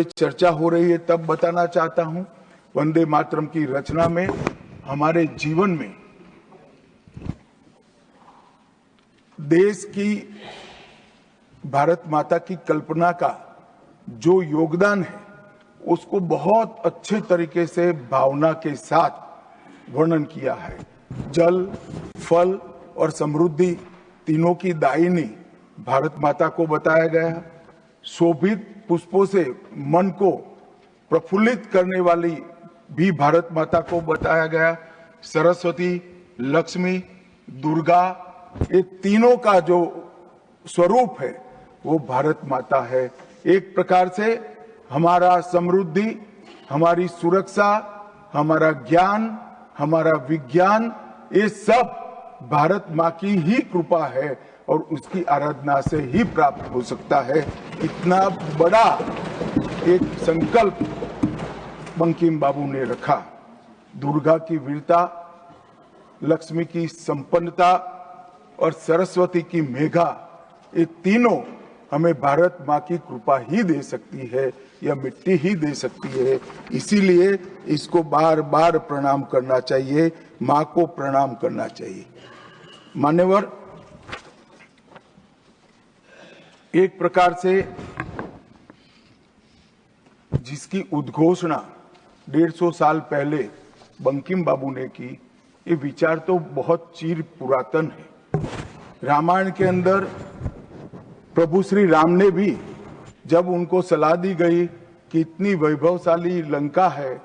चर्चा हो रही है तब बताना चाहता हूं, वंदे मातरम की रचना में हमारे जीवन में देश की, भारत माता की कल्पना का जो योगदान है उसको बहुत अच्छे तरीके से भावना के साथ वर्णन किया है। जल, फल और समृद्धि तीनों की दायिनी भारत माता को बताया गया। शोभित पुष्पों से मन को प्रफुल्लित करने वाली भी भारत माता को बताया गया। सरस्वती, लक्ष्मी, दुर्गा, ये तीनों का जो स्वरूप है वो भारत माता है। एक प्रकार से हमारा समृद्धि, हमारी सुरक्षा, हमारा ज्ञान, हमारा विज्ञान, ये सब भारत माँ की ही कृपा है और उसकी आराधना से ही प्राप्त हो सकता है। इतना बड़ा एक संकल्प बंकिम बाबू ने रखा। दुर्गा की वीरता, लक्ष्मी की संपन्नता और सरस्वती की मेघा, ये तीनों हमें भारत माँ की कृपा ही दे सकती है, यह मिट्टी ही दे सकती है। इसीलिए इसको बार बार प्रणाम करना चाहिए, माँ को प्रणाम करना चाहिए। मान्यवर, एक प्रकार से जिसकी उद्घोषणा 150 साल पहले बंकिम बाबू ने की, ये विचार तो बहुत चिर पुरातन है। रामायण के अंदर प्रभु श्री राम ने भी जब उनको सलाह दी गई कि इतनी वैभवशाली लंका है,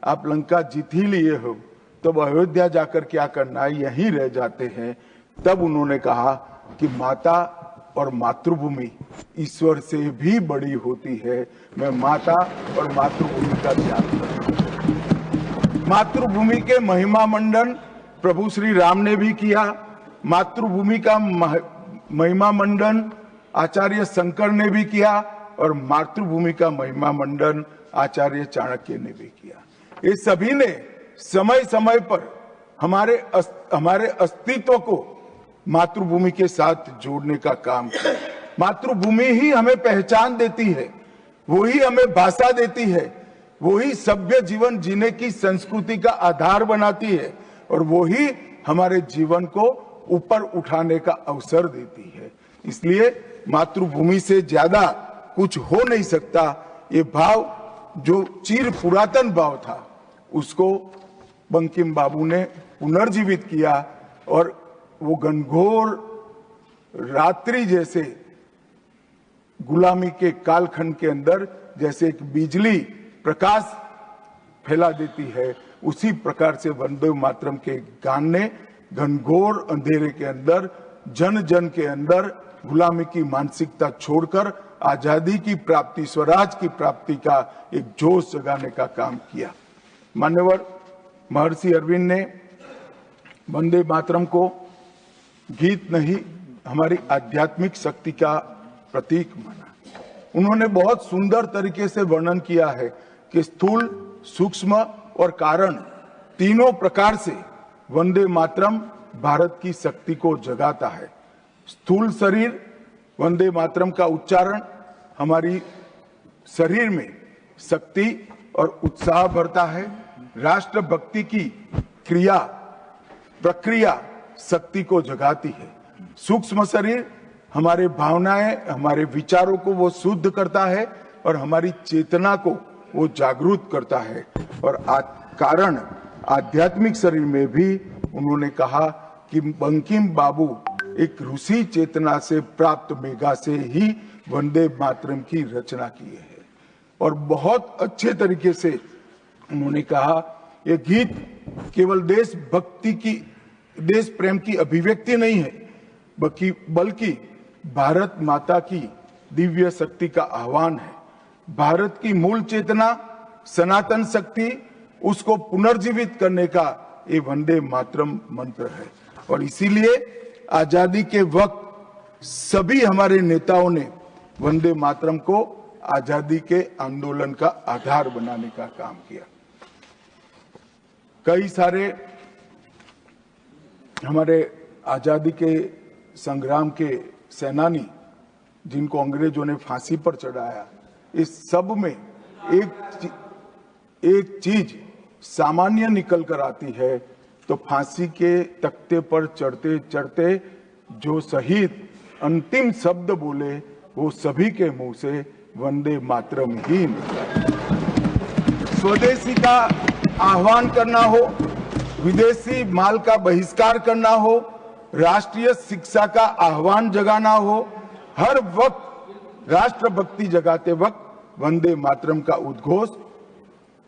आप लंका जीत ही लिए हो, तब अयोध्या जाकर क्या करना है, यहीं रह जाते हैं। तब उन्होंने कहा कि माता और मातृभूमि ईश्वर से भी बड़ी होती है, मैं माता और मातृभूमि का ध्यान करूं। मातृभूमि के महिमा मंडन प्रभु श्री राम ने भी किया। मातृभूमि का महिमा मंडन आचार्य शंकर ने भी किया और मातृभूमि का महिमा मंडन आचार्य चाणक्य ने भी किया। ये सभी ने समय समय पर हमारे अस्तित्व को मातृभूमि के साथ जोड़ने का काम किया। मातृभूमि ही हमें पहचान देती है, वो ही हमें भाषा देती है, वो ही सभ्य जीवन जीने की संस्कृति का आधार बनाती है और वो ही हमारे जीवन को ऊपर उठाने का अवसर देती है। इसलिए मातृभूमि से ज्यादा कुछ हो नहीं सकता। ये भाव जो चिर पुरातन भाव था, उसको बंकिम बाबू ने पुनर्जीवित किया और वो घनघोर रात्रि जैसे गुलामी के कालखंड के अंदर जैसे एक बिजली प्रकाश फैला देती है, उसी प्रकार से वंदे मातरम के गान ने घनघोर अंधेरे के अंदर, जन जन के अंदर गुलामी की मानसिकता छोड़कर आजादी की प्राप्ति, स्वराज की प्राप्ति का एक जोश जगाने का काम किया। मान्यवर, महर्षि अरविंद ने वंदे मातरम को गीत नहीं, हमारी आध्यात्मिक शक्ति का प्रतीक माना। उन्होंने बहुत सुंदर तरीके से वर्णन किया है कि स्थूल, सूक्ष्म और कारण तीनों प्रकार से वंदे मातरम भारत की शक्ति को जगाता है। स्थूल शरीर, वंदे मातरम का उच्चारण हमारी शरीर में शक्ति और उत्साह भरता है। राष्ट्रभक्ति की क्रिया प्रक्रिया शक्ति को जगाती है। सूक्ष्म शरीर हमारे भावनाएं, हमारे विचारों को वो शुद्ध करता है और हमारी चेतना को वो जागरूक करता है। और कारण आध्यात्मिक शरीर में भी उन्होंने कहा कि बंकिम बाबू एक ऋषि चेतना से प्राप्त मेघा से ही वंदे मातरम की रचना की है। और बहुत अच्छे तरीके से उन्होंने कहा, यह गीत केवल देशभक्ति की, देश प्रेम की अभिव्यक्ति नहीं है, बल्कि भारत माता की दिव्य शक्ति का आह्वान है। भारत की मूल चेतना, सनातन शक्ति, उसको पुनर्जीवित करने का ये वंदे मातरम मंत्र है। और इसीलिए आजादी के वक्त सभी हमारे नेताओं ने वंदे मातरम को आजादी के आंदोलन का आधार बनाने का काम किया। कई सारे हमारे आजादी के संग्राम के सेनानी जिनको अंग्रेजों ने फांसी पर चढ़ाया, इस सब में एक चीज सामान्य निकल कर आती है तो फांसी के तख्ते पर चढ़ते चढ़ते जो शहीद अंतिम शब्द बोले वो सभी के मुंह से वंदे मातरम ही निकला। स्वदेशी का आह्वान करना हो, विदेशी माल का बहिष्कार करना हो, राष्ट्रीय शिक्षा का आह्वान जगाना हो, हर वक्त राष्ट्रभक्ति जगाते वक्त वंदे मातरम का उद्घोष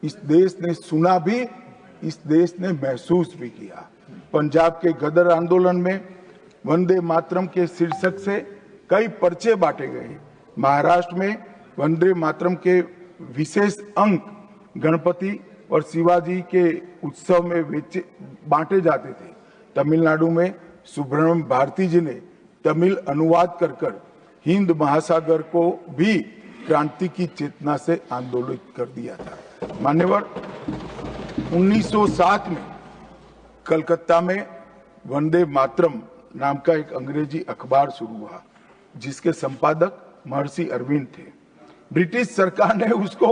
इस देश ने सुना भी, इस देश ने महसूस भी किया। पंजाब के गदर आंदोलन में वंदे मातरम के शीर्षक से कई पर्चे बांटे गए। महाराष्ट्र में वंदे मातरम के विशेष अंक गणपति और शिवाजी के उत्सव में बांटे जाते थे। तमिलनाडु में सुब्रमण्यम भारती जी ने तमिल अनुवाद कर हिंद महासागर को भी क्रांति की चेतना से आंदोलित कर दिया था। मान्यवर, 1907 में कलकत्ता में वंदे मातरम नाम का एक अंग्रेजी अखबार शुरू हुआ, जिसके संपादक महर्षि अरविंद थे। ब्रिटिश सरकार ने उसको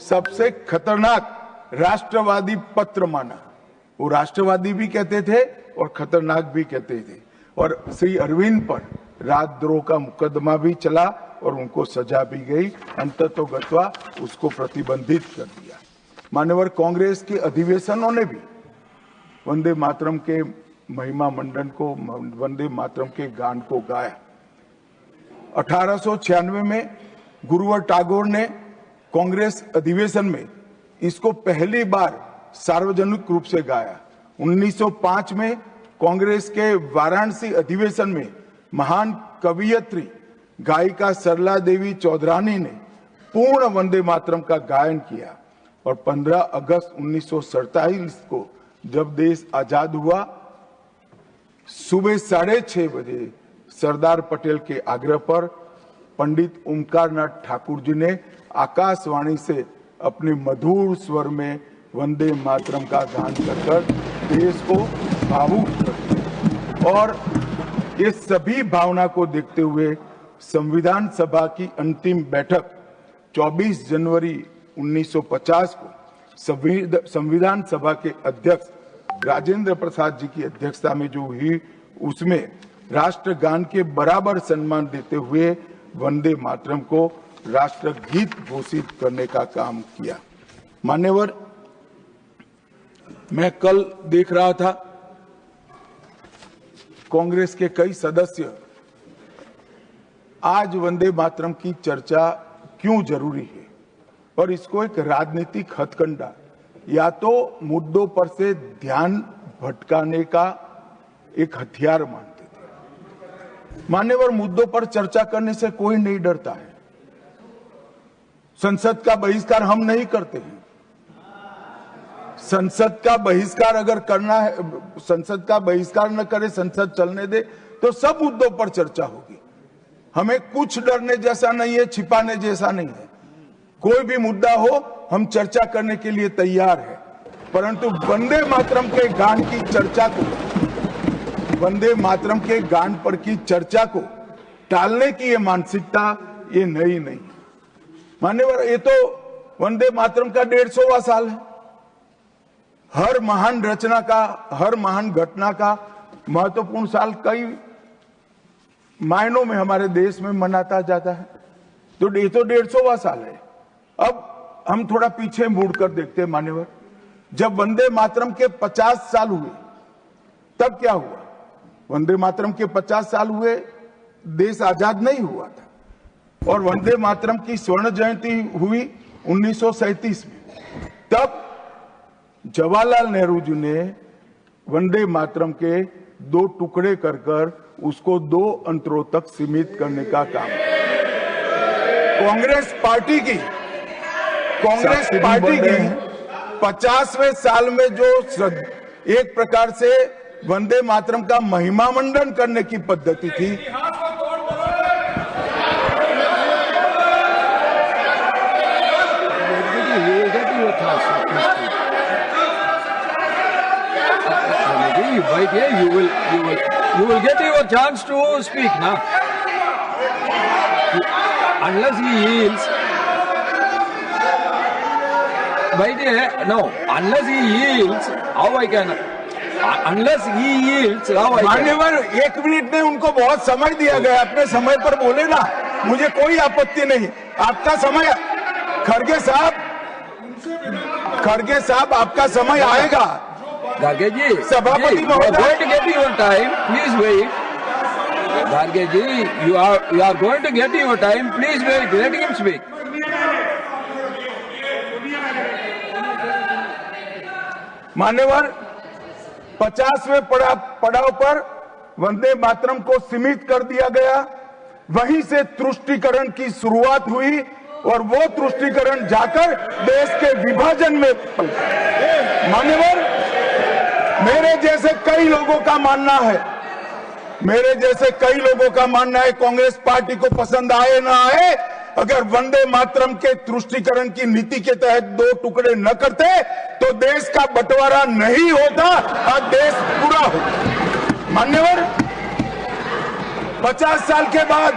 सबसे खतरनाक राष्ट्रवादी पत्र माना। वो राष्ट्रवादी भी कहते थे और खतरनाक भी कहते थे। और श्री अरविंद पर राजद्रोह का मुकदमा भी चला और उनको सजा भी गई। अंततोगत्वा उसको प्रतिबंधित कर दिया। मान्यवर, कांग्रेस के अधिवेशनों ने भी वंदे मातरम के महिमा मंडन को, वंदे मातरम के गान को गाया। 1896 में गुरुवर टैगोर ने कांग्रेस अधिवेशन में इसको पहली बार सार्वजनिक रूप से गाया। 1905 में कांग्रेस के वाराणसी अधिवेशन में महान कवियत्री गायिका सरला देवी चौधरानी ने पूर्ण वंदे मातरम का गायन किया। और 15 अगस्त 1947 को जब देश आजाद हुआ, सुबह 6:30 बजे सरदार पटेल के आग्रह पर पंडित ओमकारनाथ ठाकुर जी ने आकाशवाणी से अपने मधुर स्वर में वंदे मातरम का गान कर देश को भावुक कर दिया। और ये सभी भावना को देखते हुए संविधान सभा की अंतिम बैठक 24 जनवरी 1950 को संविधान सभा के अध्यक्ष राजेंद्र प्रसाद जी की अध्यक्षता में जो हुई, उसमें राष्ट्रगान के बराबर सम्मान देते हुए वंदे मातरम को राष्ट्रगीत घोषित करने का काम किया। मान्यवर, मैं कल देख रहा था कांग्रेस के कई सदस्य आज वंदे मातरम की चर्चा क्यों जरूरी है और इसको एक राजनीतिक हथकंडा या तो मुद्दों पर से ध्यान भटकाने का एक हथियार मानते थे। मान्यवर, मुद्दों पर चर्चा करने से कोई नहीं डरता है। संसद का बहिष्कार हम नहीं करते हैं। संसद का बहिष्कार अगर करना है, संसद का बहिष्कार न करे, संसद चलने दे, तो सब मुद्दों पर चर्चा होगी। हमें कुछ डरने जैसा नहीं है, छिपाने जैसा नहीं है। कोई भी मुद्दा हो, हम चर्चा करने के लिए तैयार है। परंतु वंदे मातरम के गान की चर्चा को, वंदे मातरम के गान पर की चर्चा को टालने की ये मानसिकता ये नई नहीं। मान्यवर, ये तो वंदे मातरम का 150वां साल है। हर महान रचना का, हर महान घटना का महत्वपूर्ण साल कई मायनों में हमारे देश में मनाता जाता है। तो ये तो 150वां साल है। अब हम थोड़ा पीछे मुड़कर देखते हैं। मान्यवर, जब वंदे मातरम के 50 साल हुए तब क्या हुआ? वंदे मातरम के 50 साल हुए, देश आजाद नहीं हुआ था। और वंदे मातरम की स्वर्ण जयंती हुई 1937 में। तब जवाहरलाल नेहरू जी ने वंदे मातरम के 2 टुकड़े कर उसको 2 अंतरों तक सीमित करने का काम। कांग्रेस पार्टी की 50वें साल में जो एक प्रकार से वंदे मातरम का महिमा मंडन करने की पद्धति थी, you will get your chance to speak now. Unless he yields. why no, unless he yields, how I can, unless he yields, how I can. मान्यवर 1 मिनट में उनको बहुत समय दिया गया, अपने समय पर बोले ना, मुझे कोई आपत्ति नहीं। आपका समय, खड़गे साहब आपका समय आएगा। Garge ji, सभापति you are महोदय, going to get your time, please wait. Garge ji, you are going to get your time, please wait, let him speak. मान्यवर 50वें पड़ाव पर वंदे मातरम को सीमित कर दिया गया, वहीं से तुष्टीकरण की शुरुआत हुई और वो तुष्टीकरण जाकर देश के विभाजन में मान्यवर मेरे जैसे कई लोगों का मानना है, कांग्रेस पार्टी को पसंद आए ना आए, अगर वंदे मातरम के तुष्टीकरण की नीति के तहत 2 टुकड़े न करते तो देश का बंटवारा नहीं होता और देश पूरा होता। मान्यवर 50 साल के बाद